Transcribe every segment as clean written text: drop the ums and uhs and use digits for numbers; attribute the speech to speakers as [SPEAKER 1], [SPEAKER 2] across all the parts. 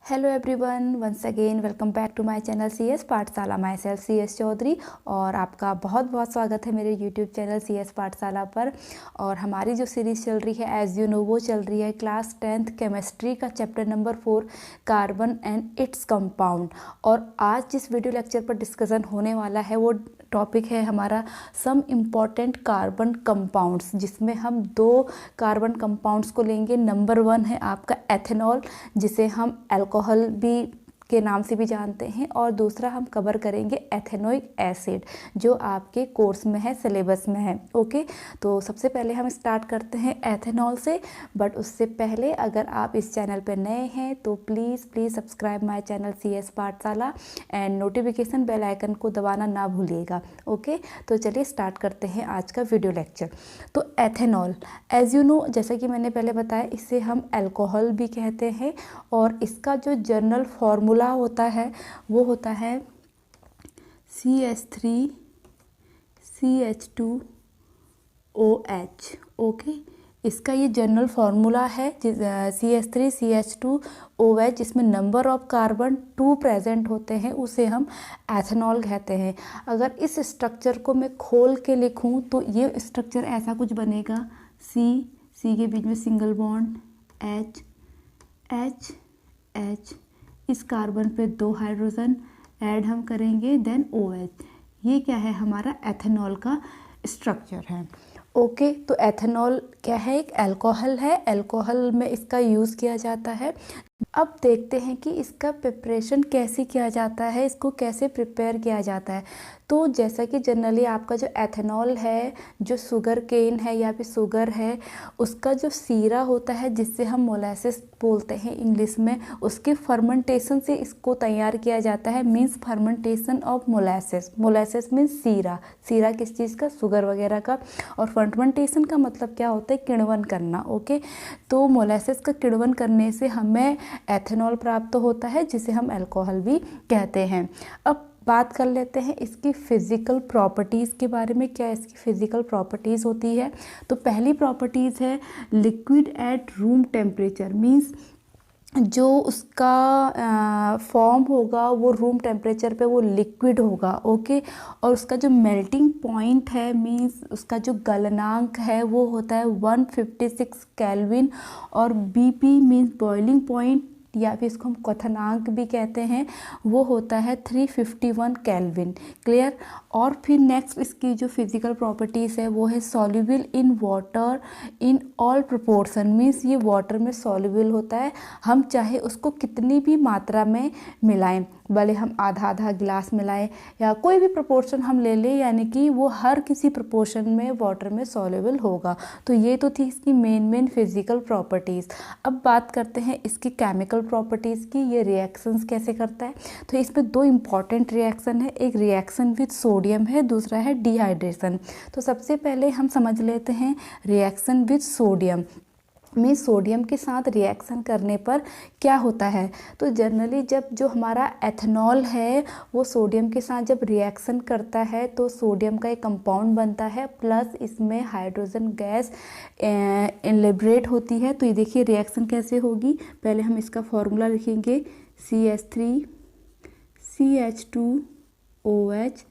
[SPEAKER 1] Hello everyone, once again welcome back to my channel CS Pathshala. My self CS Chaudhary और आपका बहुत बहुत स्वागत है मेरे यूट्यूब चैनल CS पाठशाला पर। और हमारी जो सीरीज़ चल रही है एज यू नो वो चल रही है क्लास 10th केमिस्ट्री का chapter number 4 carbon and its compound. और आज जिस वीडियो लेक्चर पर डिस्कशन होने वाला है वो टॉपिक है हमारा सम इम्पॉर्टेंट कार्बन कंपाउंड्स, जिसमें हम दो कार्बन कंपाउंड्स को लेंगे। नंबर 1 है आपका एथेनॉल, जिसे हम अल्कोहल भी के नाम से भी जानते हैं, और दूसरा हम कवर करेंगे एथेनोइक एसिड, जो आपके कोर्स में है, सिलेबस में है। ओके, तो सबसे पहले हम स्टार्ट करते हैं एथेनॉल से। बट उससे पहले अगर आप इस चैनल पर नए हैं तो please subscribe my channel CS पाठशाला एंड नोटिफिकेशन बेल आइकन को दबाना ना भूलिएगा। ओके, तो चलिए स्टार्ट करते हैं आज का वीडियो लेक्चर। तो एथेनॉल एज यू नो, जैसा कि मैंने पहले बताया, इसे हम अल्कोहल भी कहते हैं, और इसका जो जनरल फॉर्मूला होता है वो होता है CH3CH2OH। ओके, इसका ये जनरल फार्मूला है CH3CH2OH, जिसमें नंबर ऑफ कार्बन 2 प्रेजेंट होते हैं, उसे हम एथेनॉल कहते हैं। अगर इस स्ट्रक्चर को मैं खोल के लिखूं तो ये स्ट्रक्चर ऐसा कुछ बनेगा। C के बीच में सिंगल बॉन्ड, H, इस कार्बन पे 2 हाइड्रोजन ऐड हम करेंगे, देन OH। ये क्या है, हमारा एथेनॉल का स्ट्रक्चर है। ओके, तो एथेनॉल क्या है, एक अल्कोहल है। अल्कोहल में इसका यूज़ किया जाता है। अब देखते हैं कि इसका प्रिपरेशन कैसे किया जाता है, इसको कैसे प्रिपेयर किया जाता है। तो जैसा कि जनरली आपका जो एथेनॉल है, जो शुगर केन है या फिर शुगर है, उसका जो सीरा होता है, जिससे हम मोलासेस बोलते हैं इंग्लिश में, उसके फर्मेंटेशन से इसको तैयार किया जाता है। Means fermentation of molasses. Molasses means सीरा किस चीज़ का, शुगर वगैरह का। और फर्मेंटेशन का मतलब क्या होता है, किण्वन करना। ओके, तो मोलासेस का किण्वन करने से हमें एथेनॉल प्राप्त होता है, जिसे हम अल्कोहल भी कहते हैं। अब बात कर लेते हैं इसकी फिज़िकल प्रॉपर्टीज़ के बारे में। क्या इसकी फ़िज़िकल प्रॉपर्टीज़ होती है, तो पहली प्रॉपर्टीज़ है liquid at room temperature. Means जो उसका फॉर्म होगा वो रूम टेम्परेचर पे वो लिक्विड होगा। ओके, और उसका जो मेल्टिंग पॉइंट है, मीन्स उसका जो गलनांक है, वो होता है 156 केल्विन। और BP मीन्स बॉइलिंग पॉइंट, या फिर इसको हम क्वथनांक भी कहते हैं, वो होता है 351 केल्विन। क्लियर। और फिर नेक्स्ट इसकी जो फिज़िकल प्रॉपर्टीज़ है वो है soluble in water in all proportion. Means ये वाटर में सॉल्युबल होता है, हम चाहे उसको कितनी भी मात्रा में मिलाएं, भले हम आधा गिलास मिलाएं या कोई भी प्रोपोर्शन हम ले लें, यानी कि वो हर किसी प्रोपोर्शन में वाटर में सॉल्युबल होगा। तो ये तो थी इसकी मेन फिज़िकल प्रॉपर्टीज़। अब बात करते हैं इसकी केमिकल प्रॉपर्टीज़ की। ये रिएक्शंस कैसे करता है, तो इसमें 2 इम्पॉर्टेंट रिएक्शन है। एक रिएक्शन विद सोडियम है, दूसरा है डिहाइड्रेशन। तो सबसे पहले हम समझ लेते हैं रिएक्शन विद सोडियम में सोडियम के साथ रिएक्शन करने पर क्या होता है। तो जनरली जब जो हमारा एथेनॉल है वो सोडियम के साथ जब रिएक्शन करता है तो सोडियम का एक कंपाउंड बनता है, प्लस इसमें हाइड्रोजन गैस लिबरेट होती है। तो ये देखिए रिएक्शन कैसे होगी। पहले हम इसका फॉर्मूला लिखेंगे CH3CH2OH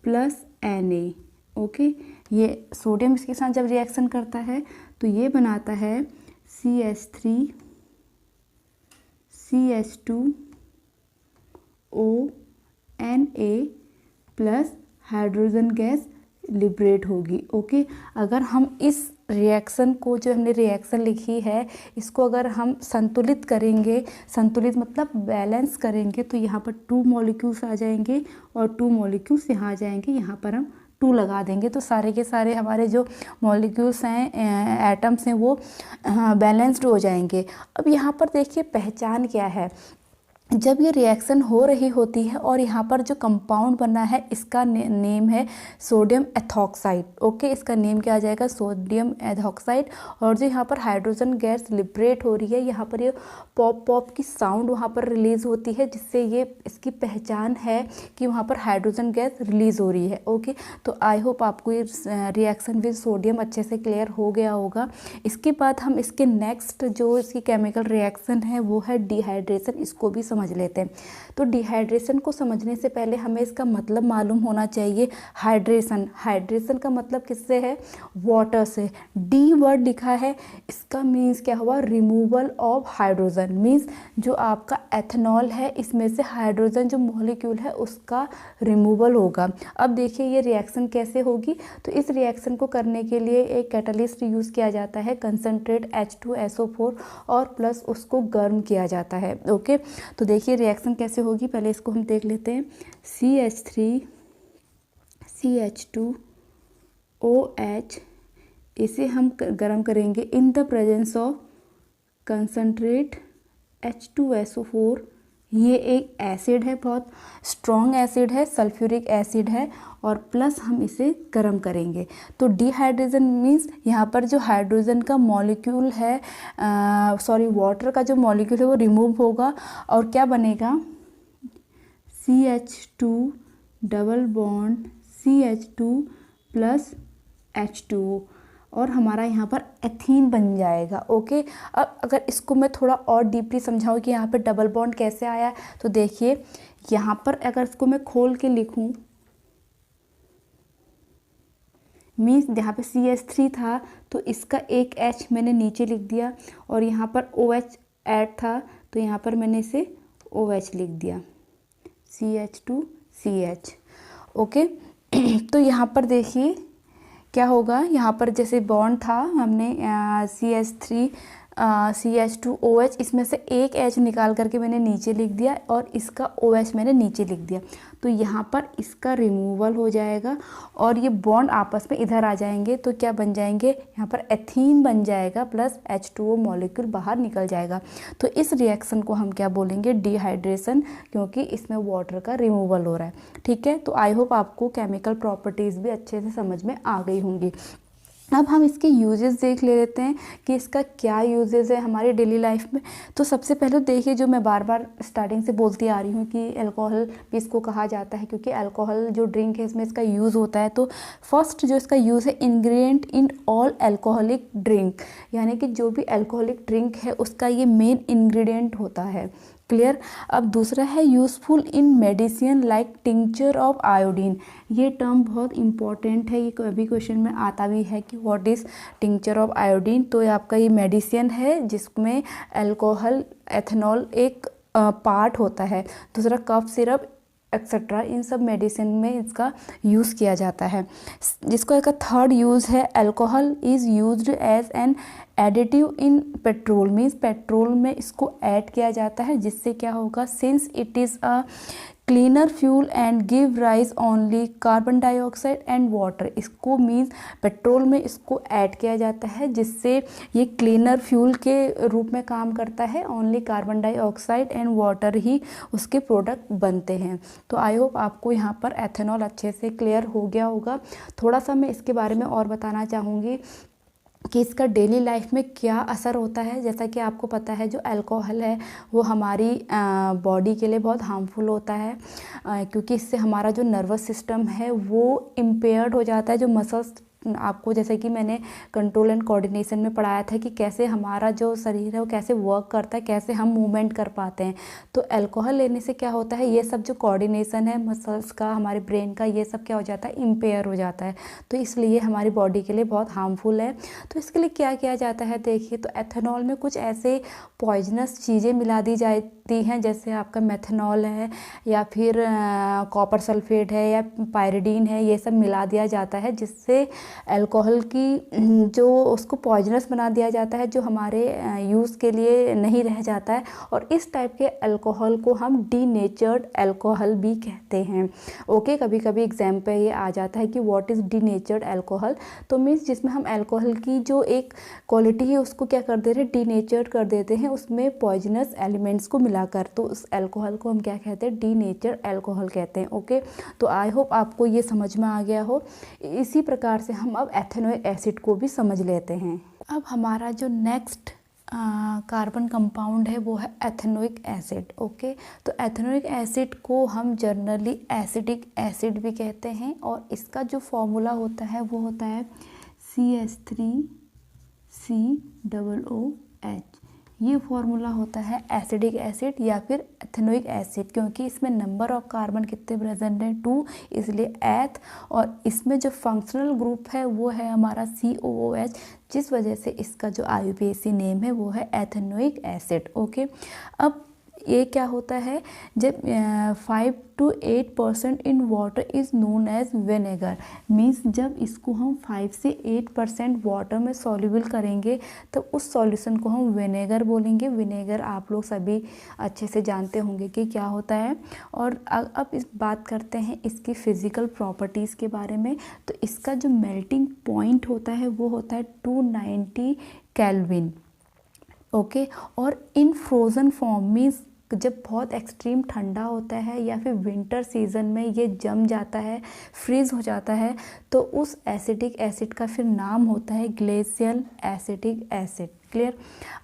[SPEAKER 1] प्लस Na। ओके, ये सोडियम इसके साथ जब रिएक्शन करता है तो ये बनाता है CH3CH2ONa plus hydrogen gas liberate होगी। ओके, अगर हम इस रिएक्शन को, जो हमने रिएक्शन लिखी है, इसको अगर हम संतुलित करेंगे, संतुलित मतलब बैलेंस करेंगे, तो यहाँ पर 2 मॉलिक्यूल्स आ जाएंगे और 2 मॉलिक्यूल्स यहाँ आ जाएंगे। यहाँ पर हम 2 लगा देंगे तो सारे के सारे हमारे जो मॉलिक्यूल्स हैं, एटम्स हैं, वो बैलेंस्ड हो जाएंगे। अब यहाँ पर देखिए पहचान क्या है, जब ये रिएक्शन हो रही होती है और यहाँ पर जो कंपाउंड बना है इसका नेम है सोडियम एथॉक्साइड। ओके, इसका नेम क्या आ जाएगा, सोडियम एथॉक्साइड। और जो यहाँ पर हाइड्रोजन गैस लिबरेट हो रही है, यहाँ पर ये पॉप पॉप की साउंड वहाँ पर रिलीज़ होती है, जिससे ये इसकी पहचान है कि वहाँ पर हाइड्रोजन गैस रिलीज़ हो रही है। ओके, तो आई होप आपको ये रिएक्शन विद सोडियम अच्छे से क्लियर हो गया होगा। इसके बाद हम इसके नेक्स्ट जो इसकी केमिकल रिएक्शन है वो है डिहाइड्रेशन। इसको भी समझ लेते हैं। तो डिहाइड्रेशन को समझने से पहले हमें इसका मतलब मालूम होना चाहिए। हाइड्रेशन, हाइड्रेशन का मतलब किससे है, वाटर से। डी वर्ड लिखा है, इसका मीन्स क्या हुआ, रिमूवल ऑफ हाइड्रोजन। मीन्स जो आपका एथेनॉल है इसमें से हाइड्रोजन जो मॉलिक्यूल है उसका रिमूवल होगा। अब देखिए ये रिएक्शन कैसे होगी। तो इस रिएक्शन को करने के लिए एक कैटलिस्ट यूज़ किया जाता है, कंसनट्रेट H2SO4 और प्लस उसको गर्म किया जाता है। ओके, तो देखिए रिएक्शन कैसे होगी, पहले इसको हम देख लेते हैं। CH3CH2OH, इसे हम गर्म करेंगे in the presence of concentrate H2SO4। ये एक एसिड है, बहुत स्ट्रॉन्ग एसिड है, सल्फ्यूरिक एसिड है, और प्लस हम इसे गर्म करेंगे। तो डिहाइड्रेशन मीन्स यहाँ पर जो हाइड्रोजन का मॉलिक्यूल है, वाटर का जो मॉलिक्यूल है वो रिमूव होगा और क्या बनेगा, CH2 double bond CH2 plus H2O, और हमारा यहाँ पर एथीन बन जाएगा। ओके, अब अगर इसको मैं थोड़ा और डीपली समझाऊँ कि यहाँ पर डबल बॉन्ड कैसे आया, तो देखिए यहाँ पर अगर इसको मैं खोल के लिखूँ, मीन्स यहाँ पे CH3 था तो इसका एक H मैंने नीचे लिख दिया, और यहाँ पर OH ऐड था तो यहाँ पर मैंने इसे OH लिख दिया, CH2CH। ओके, तो यहाँ पर देखिए क्या होगा, यहाँ पर जैसे बॉन्ड था, हमने CH2OH, इसमें से एक H निकाल करके मैंने नीचे लिख दिया और इसका OH मैंने नीचे लिख दिया। तो यहाँ पर इसका रिमूवल हो जाएगा और ये बॉन्ड आपस में इधर आ जाएंगे, तो क्या बन जाएंगे, यहाँ पर एथीन बन जाएगा प्लस H2O मॉलिक्यूल बाहर निकल जाएगा। तो इस रिएक्शन को हम क्या बोलेंगे, डिहाइड्रेशन, क्योंकि इसमें वाटर का रिमूवल हो रहा है। ठीक है, तो आई होप आपको केमिकल प्रॉपर्टीज़ भी अच्छे से समझ में आ गई होंगी। अब हम इसके यूजेस देख लेते हैं कि इसका क्या यूजेस है हमारी डेली लाइफ में। तो सबसे पहले देखिए, जो मैं बार बार स्टार्टिंग से बोलती आ रही हूँ कि अल्कोहल भी इसको कहा जाता है, क्योंकि अल्कोहल जो ड्रिंक है इसमें इसका यूज़ होता है। तो फर्स्ट जो इसका यूज़ है, ingredient in all alcoholic drink, यानी कि जो भी अल्कोहलिक ड्रिंक है उसका ये मेन इंग्रेडिएंट होता है। क्लियर। अब दूसरा है useful in medicine like tincture of iodine. ये टर्म बहुत इंपॉर्टेंट है, ये कभी क्वेश्चन में आता भी है कि what is tincture of iodine. तो ये आपका ये मेडिसिन है जिसमें अल्कोहल, एथेनॉल एक पार्ट होता है। दूसरा कफ सिरप एक्सेट्रा, इन सब मेडिसिन में इसका यूज़ किया जाता है। जिसका इसका थर्ड यूज़ है, alcohol is used as an additive in petrol. Means petrol में इसको ऐड किया जाता है, जिससे क्या होगा, since it is a cleaner fuel and give rise only carbon dioxide and water. इसको मीन्स पेट्रोल में इसको ऐड किया जाता है, जिससे ये क्लीनर फ्यूल के रूप में काम करता है। Only carbon dioxide and water ही उसके प्रोडक्ट बनते हैं। तो आई होप आपको यहाँ पर एथेनॉल अच्छे से क्लियर हो गया होगा। थोड़ा सा मैं इसके बारे में और बताना चाहूँगी कि इसका डेली लाइफ में क्या असर होता है। जैसा कि आपको पता है, जो अल्कोहल है वो हमारी बॉडी के लिए बहुत हार्मफुल होता है, क्योंकि इससे हमारा जो नर्वस सिस्टम है वो इम्पेयर्ड हो जाता है। जो मसल्स, आपको जैसे कि मैंने कंट्रोल एंड कोऑर्डिनेशन में पढ़ाया था कि कैसे हमारा जो शरीर है वो कैसे वर्क करता है, कैसे हम मूवमेंट कर पाते हैं। तो अल्कोहल लेने से क्या होता है, ये सब जो कोऑर्डिनेशन है मसल्स का, हमारे ब्रेन का, ये सब क्या हो जाता है, इम्पेयर हो जाता है। तो इसलिए हमारी बॉडी के लिए बहुत हार्मफुल है। तो इसके लिए क्या किया जाता है, देखिए, तो एथेनॉल में कुछ ऐसे पॉइजनस चीज़ें मिला दी जाती हैं, जैसे आपका मेथनॉल है या फिर कॉपर सल्फेट है या पायरिडीन है, ये सब मिला दिया जाता है, जिससे अल्कोहल की जो उसको पॉइजनस बना दिया जाता है, जो हमारे यूज़ के लिए नहीं रह जाता है, और इस टाइप के अल्कोहल को हम डीनेचर्ड अल्कोहल भी कहते हैं। ओके, कभी कभी एग्जाम पे ये आ जाता है कि व्हाट इज़ डीनेचर्ड अल्कोहल, तो मीन्स जिसमें हम अल्कोहल की जो एक क्वालिटी है उसको क्या कर देते हैं, डीनेचर्ड कर देते हैं, उसमें पॉइजनस एलिमेंट्स को मिलाकर, तो उस अल्कोहल को हम क्या कहते हैं, डीनेचर्ड अल्कोहल कहते हैं। ओके, तो आई होप आपको ये समझ में आ गया हो। इसी प्रकार से हम अब एथेनोइक एसिड को भी समझ लेते हैं। अब हमारा जो नेक्स्ट कार्बन कंपाउंड है वो है एथेनोइक एसिड। ओके, तो एथेनोइक एसिड को हम जनरली एसिडिक एसिड भी कहते हैं, और इसका जो फॉर्मूला होता है वो होता है CH3COOH। ये फॉर्मूला होता है एसिडिक एसिड या फिर एथेनोइक एसिड, क्योंकि इसमें नंबर ऑफ कार्बन कितने प्रेजेंट हैं, 2, इसलिए एथ, और इसमें जो फंक्शनल ग्रुप है वो है हमारा COOH, जिस वजह से इसका जो IUPAC नेम है वो है एथेनोइक एसिड। ओके, अब ये क्या होता है, जब 5 to 8% in water is known as vinegar, means जब इसको हम 5 से 8% वाटर में सॉल्युबल करेंगे तब उस सॉल्यूशन को हम विनेगर बोलेंगे। विनेगर आप लोग सभी अच्छे से जानते होंगे कि क्या होता है। और अब इस बात करते हैं इसकी फ़िज़िकल प्रॉपर्टीज़ के बारे में। तो इसका जो मेल्टिंग पॉइंट होता है वो होता है 290 केल्विन। ओके, और इन फ्रोज़न फॉर्म मीन्स जब बहुत एक्सट्रीम ठंडा होता है या फिर विंटर सीज़न में ये जम जाता है, फ्रीज हो जाता है, तो उस एसिडिक एसिड का फिर नाम होता है ग्लेशियल एसिडिक एसिड। क्लियर।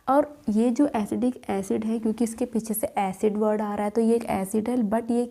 [SPEAKER 1] और ये जो एसिडिक एसिड है, क्योंकि इसके पीछे से एसिड वर्ड आ रहा है तो ये एक एसिड है, बट ये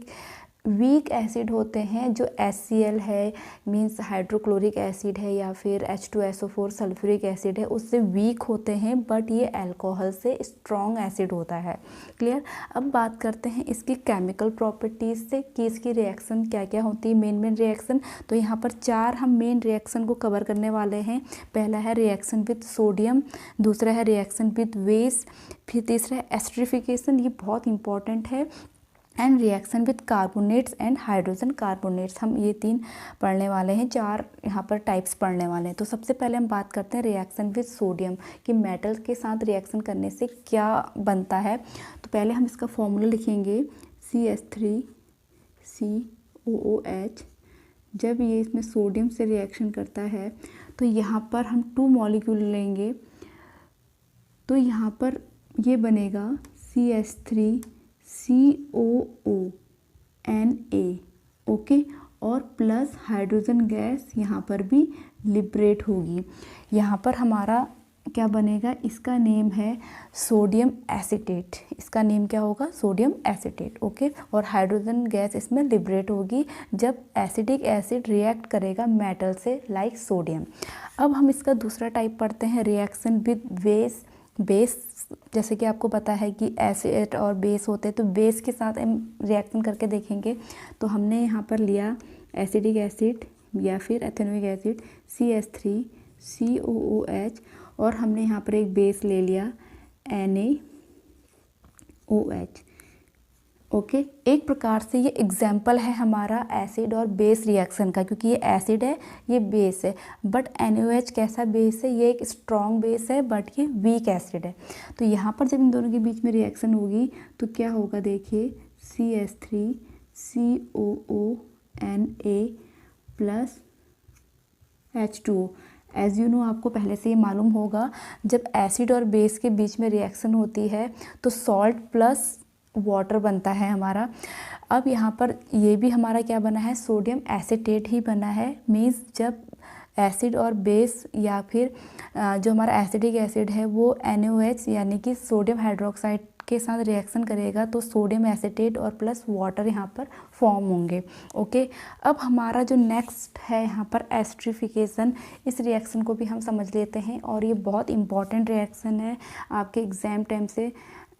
[SPEAKER 1] वीक एसिड होते हैं। जो HCl है मीन्स हाइड्रोक्लोरिक एसिड है या फिर H2SO4 सल्फ्यूरिक एसिड है, उससे वीक होते हैं, बट ये अल्कोहल से स्ट्रॉन्ग एसिड होता है। क्लियर। अब बात करते हैं इसकी केमिकल प्रॉपर्टीज़ से कि इसकी रिएक्शन क्या क्या होती है, मेन रिएक्शन। तो यहाँ पर 4 हम मेन रिएक्शन को कवर करने वाले हैं। पहला है रिएक्शन विद सोडियम, दूसरा है रिएक्शन विद वेस्ट, फिर तीसरा है एस्टरिफिकेशन, ये बहुत इंपॉर्टेंट है, and reaction with carbonates and hydrogen carbonates. हम ये 3 पढ़ने वाले हैं, 4 यहाँ पर टाइप्स पढ़ने वाले हैं। तो सबसे पहले हम बात करते हैं रिएक्शन विद सोडियम कि मेटल के साथ रिएक्शन करने से क्या बनता है। तो पहले हम इसका फॉर्मूला लिखेंगे CH3COOH। जब ये इसमें सोडियम से रिएक्शन करता है तो यहाँ पर हम 2 मॉलिक्यूल लेंगे, तो यहाँ पर ये बनेगा CH3COONA। ओके, और प्लस हाइड्रोजन गैस यहाँ पर भी लिबरेट होगी। यहाँ पर हमारा क्या बनेगा, इसका नेम है सोडियम एसीटेट। इसका नेम क्या होगा, सोडियम एसीटेट। ओके, और हाइड्रोजन गैस इसमें लिबरेट होगी जब एसिडिक एसिड रिएक्ट करेगा मेटल से लाइक सोडियम। अब हम इसका दूसरा टाइप पढ़ते हैं रिएक्शन विद बेस। बेस जैसे कि आपको पता है कि एसिड और बेस होते हैं, तो बेस के साथ हम रिएक्शन करके देखेंगे। तो हमने यहाँ पर लिया एसिडिक एसिड या फिर एथेनोइक एसिड CH3COOH, और हमने यहाँ पर एक बेस ले लिया NaOH। ओके, एक प्रकार से ये एग्जाम्पल है हमारा एसिड और बेस रिएक्शन का, क्योंकि ये एसिड है ये बेस है, बट NaOH कैसा बेस है, ये एक स्ट्रॉन्ग बेस है बट ये वीक एसिड है। तो यहाँ पर जब इन दोनों के बीच में रिएक्शन होगी तो क्या होगा, देखिए CH3COONA plus H2O। As you know, आपको पहले से ही मालूम होगा, जब एसिड और बेस के बीच में रिएक्शन होती है तो सॉल्ट प्लस वाटर बनता है हमारा। अब यहाँ पर ये भी हमारा क्या बना है, सोडियम एसीटेट ही बना है। मीन्स जब एसिड और बेस या फिर जो हमारा एसिडिक एसिड है वो NaOH यानी कि सोडियम हाइड्रोक्साइड के साथ रिएक्शन करेगा तो सोडियम एसीटेट और प्लस वाटर यहाँ पर फॉर्म होंगे। ओके, अब हमारा जो नेक्स्ट है यहाँ पर एस्टरिफिकेशन। इस रिएक्शन को भी हम समझ लेते हैं, और ये बहुत इंपॉर्टेंट रिएक्शन है आपके एग्ज़ाम टाइम से,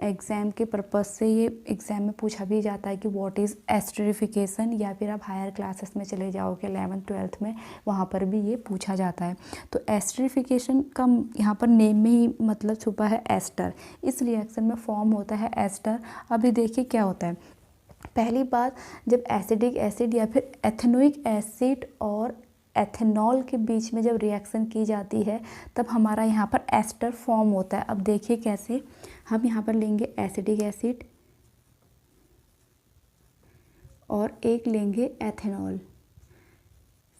[SPEAKER 1] एग्ज़ाम के पर्पज़ से ये एग्ज़ाम में पूछा भी जाता है कि व्हाट इज़ एस्टरिफिकेशन, या फिर आप हायर क्लासेस में चले जाओगे 11th 12th में, वहाँ पर भी ये पूछा जाता है। तो एस्टरिफिकेशन का यहाँ पर नेम में ही मतलब छुपा है एस्टर। इस रिएक्शन में फॉर्म होता है एस्टर। अभी देखिए क्या होता है। पहली बात, जब एसिडिक एसिड या फिर एथेनोइक एसिड और एथेनॉल के बीच में जब रिएक्शन की जाती है तब हमारा यहाँ पर एस्टर फॉर्म होता है। अब देखिए कैसे, हम यहाँ पर लेंगे एसिटिक एसिड और एक लेंगे एथेनॉल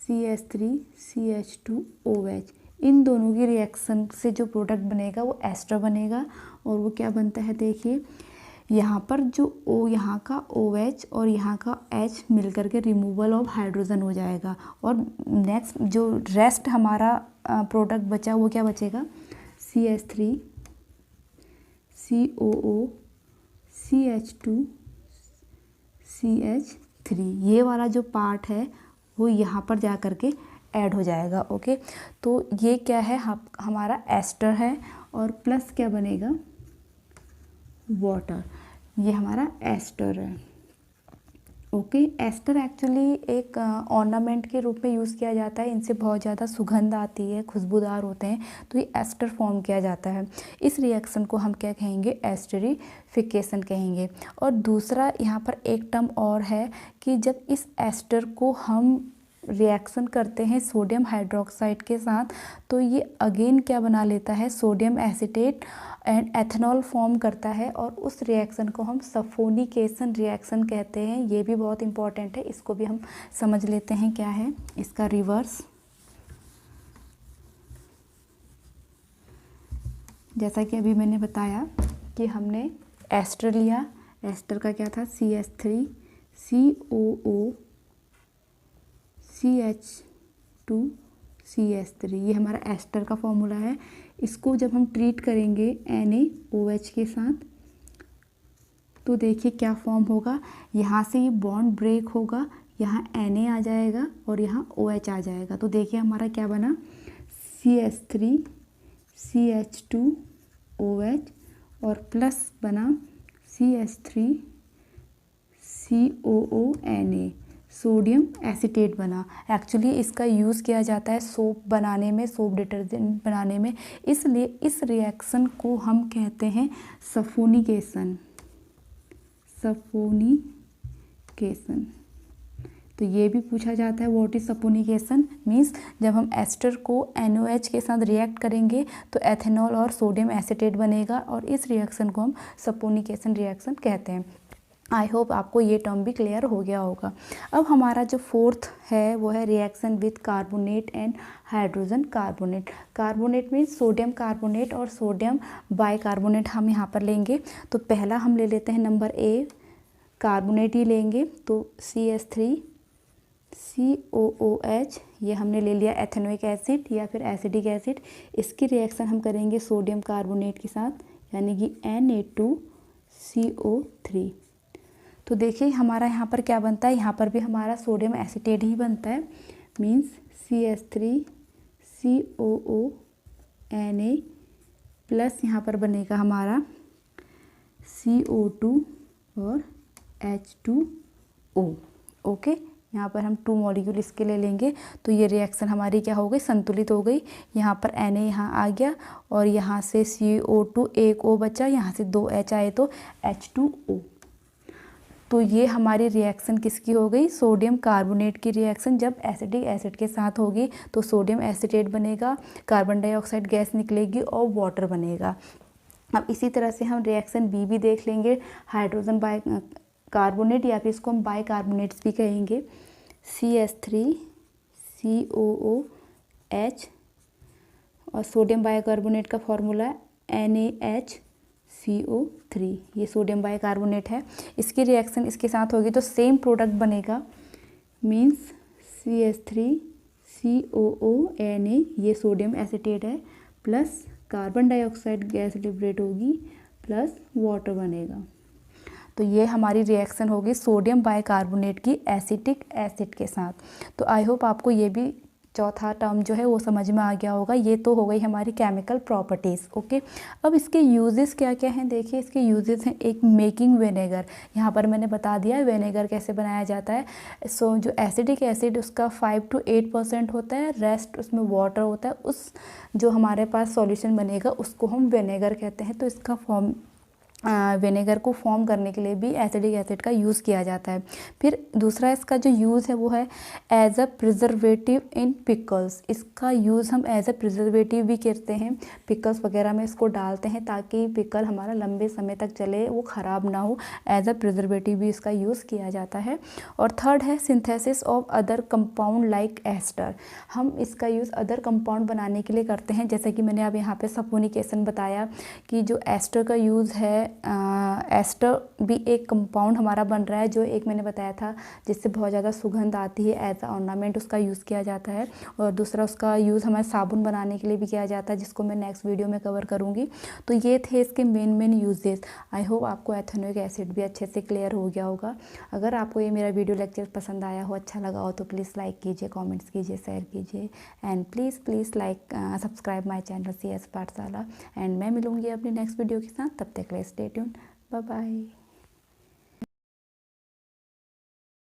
[SPEAKER 1] CH3CH2OH। इन दोनों की रिएक्शन से जो प्रोडक्ट बनेगा वो एस्टर बनेगा। और वो क्या बनता है, देखिए यहाँ पर जो O, यहाँ का OH और यहाँ का H मिल करके रिमूवल ऑफ हाइड्रोजन हो जाएगा। और नेक्स्ट जो रेस्ट हमारा प्रोडक्ट बचा वो क्या बचेगा, CH3 COO CH2 CH3। ये वाला जो पार्ट है वो यहाँ पर जा करके ऐड हो जाएगा। ओके, तो ये क्या है, हमारा एस्टर है और प्लस क्या बनेगा, वाटर। ये हमारा एस्टर है। ओके, एस्टर एक्चुअली एक ऑर्नामेंट के रूप में यूज़ किया जाता है। इनसे बहुत ज़्यादा सुगंध आती है, खुशबूदार होते हैं, तो ये एस्टर फॉर्म किया जाता है। इस रिएक्शन को हम क्या कहेंगे, एस्टरिफिकेशन कहेंगे। और दूसरा यहाँ पर एक टर्म और है कि जब इस एस्टर को हम रिएक्शन करते हैं सोडियम हाइड्रोक्साइड के साथ तो ये अगेन क्या बना लेता है, sodium acetate and ethanol form करता है। और उस रिएक्शन को हम सफोनिकेशन रिएक्शन कहते हैं। ये भी बहुत इंपॉर्टेंट है, इसको भी हम समझ लेते हैं क्या है इसका रिवर्स। जैसा कि अभी मैंने बताया कि हमने एस्टर लिया, एस्टर का क्या था, CH3 COO CH2 CH3। ये हमारा एस्टर का फॉर्मूला है। इसको जब हम ट्रीट करेंगे NaOH के साथ तो देखिए क्या फॉर्म होगा, यहाँ से ये बॉन्ड ब्रेक होगा, यहाँ Na आ जाएगा और यहाँ OH आ जाएगा। तो देखिए हमारा क्या बना, CH3 CH2OH और प्लस बना CH3 COONA, सोडियम एसीटेट बना। एक्चुअली इसका यूज़ किया जाता है सोप बनाने में, सोप डिटर्जेंट बनाने में, इसलिए इस रिएक्शन को हम कहते हैं सफोनिकेशन। सफोनिकेशन तो ये भी पूछा जाता है, व्हाट इज सफोनिकेशन मीन्स जब हम एस्टर को NOH के साथ रिएक्ट करेंगे तो एथेनॉल और सोडियम एसीटेट बनेगा और इस रिएक्शन को हम सफोनिकेशन रिएक्शन कहते हैं। आई होप आपको ये टर्म भी क्लियर हो गया होगा। अब हमारा जो फोर्थ है वो है reaction with carbonate and hydrogen carbonate. Carbonate means sodium carbonate और सोडियम बाइकार्बोनेट हम यहाँ पर लेंगे। तो पहला हम ले लेते हैं नंबर A, कार्बोनेट ही लेंगे। तो CH3 COOH, ये हमने ले लिया एथेनोइक एसिड या फिर एसिडिक एसिड। इसकी रिएक्शन हम करेंगे सोडियम कार्बोनेट के साथ यानी कि Na2CO3। तो देखिए हमारा यहाँ पर क्या बनता है, यहाँ पर भी हमारा सोडियम एसीटेट ही बनता है, मीन्स CH3 COONA प्लस यहाँ पर बनेगा हमारा CO2 और H2O। ओके, यहाँ पर हम 2 मॉलिक्यूल इसके ले लेंगे तो ये रिएक्शन हमारी क्या हो गई, संतुलित हो गई। यहाँ पर Na यहाँ आ गया और यहाँ से CO2 एक O बचा, यहाँ से 2 H आए तो H2O। तो ये हमारी रिएक्शन किसकी हो गई, सोडियम कार्बोनेट की रिएक्शन। जब एसिडिक एसिड के साथ होगी तो सोडियम एसीटेट बनेगा, कार्बन डाइऑक्साइड गैस निकलेगी और वाटर बनेगा। अब इसी तरह से हम रिएक्शन बी भी देख लेंगे, हाइड्रोजन बाई कार्बोनेट या फिर इसको हम बाइकार्बोनेट्स भी कहेंगे। CH3 COOH और सोडियम बाइकार्बोनेट का फॉर्मूला NaHCO3, ये सोडियम बाइकार्बोनेट है। इसकी रिएक्शन इसके साथ होगी तो सेम प्रोडक्ट बनेगा, मीन्स CH3 COONA, ये सोडियम एसीटेट है, plus carbon dioxide gas liberate होगी प्लस वाटर बनेगा। तो ये हमारी रिएक्शन होगी सोडियम बाइकार्बोनेट की एसिटिक एसिड के साथ। तो आई होप आपको ये भी चौथा टर्म जो है वो समझ में आ गया होगा। ये तो हो गई हमारी केमिकल प्रॉपर्टीज़। ओके, अब इसके यूजेस क्या क्या हैं, देखिए इसके यूजेस हैं। एक मेकिंग विनेगर, यहाँ पर मैंने बता दिया विनेगर कैसे बनाया जाता है। सो जो एसिडिक एसिड उसका 5 to 8% होता है, रेस्ट उसमें वाटर होता है। उस जो हमारे पास सॉल्यूशन बनेगा उसको हम विनेगर कहते हैं। तो इसका विनेगर को फॉर्म करने के लिए भी एसिडिक एसिड का यूज़ किया जाता है। फिर दूसरा इसका जो यूज़ है वो है as a preservative in pickles. इसका यूज़ हम एज अ प्रिजर्वेटिव भी करते हैं, पिकल्स वगैरह में इसको डालते हैं ताकि पिकल हमारा लंबे समय तक चले, वो ख़राब ना हो। एज अ प्रिजर्वेटिव भी इसका यूज़ किया जाता है। और थर्ड है synthesis of other compound like ester. हम इसका यूज़ अदर कंपाउंड बनाने के लिए करते हैं, जैसे कि मैंने अब यहाँ पे सल्फोनिक एसिड बताया कि जो एस्टर का यूज़ है, एस्टर भी एक कंपाउंड हमारा बन रहा है, जो एक मैंने बताया था जिससे बहुत ज़्यादा सुगंध आती है, एज अ ऑर्नामेंट उसका यूज़ किया जाता है। और दूसरा उसका यूज़ हमारे साबुन बनाने के लिए भी किया जाता है, जिसको मैं नेक्स्ट वीडियो में कवर करूँगी। तो ये थे इसके मेन यूजेस। आई होप आपको एथेनोइक एसिड भी अच्छे से क्लियर हो गया होगा। अगर आपको ये मेरा वीडियो लेक्चर पसंद आया हो, अच्छा लगा हो, तो प्लीज़ लाइक कीजिए, कॉमेंट्स कीजिए, शेयर कीजिए and please like subscribe my channel CS पाठशाला। एंड मैं मिलूँगी अपनी नेक्स्ट वीडियो के साथ, तब तक के लिए स्टे ट्यून्ड, बाय बाय।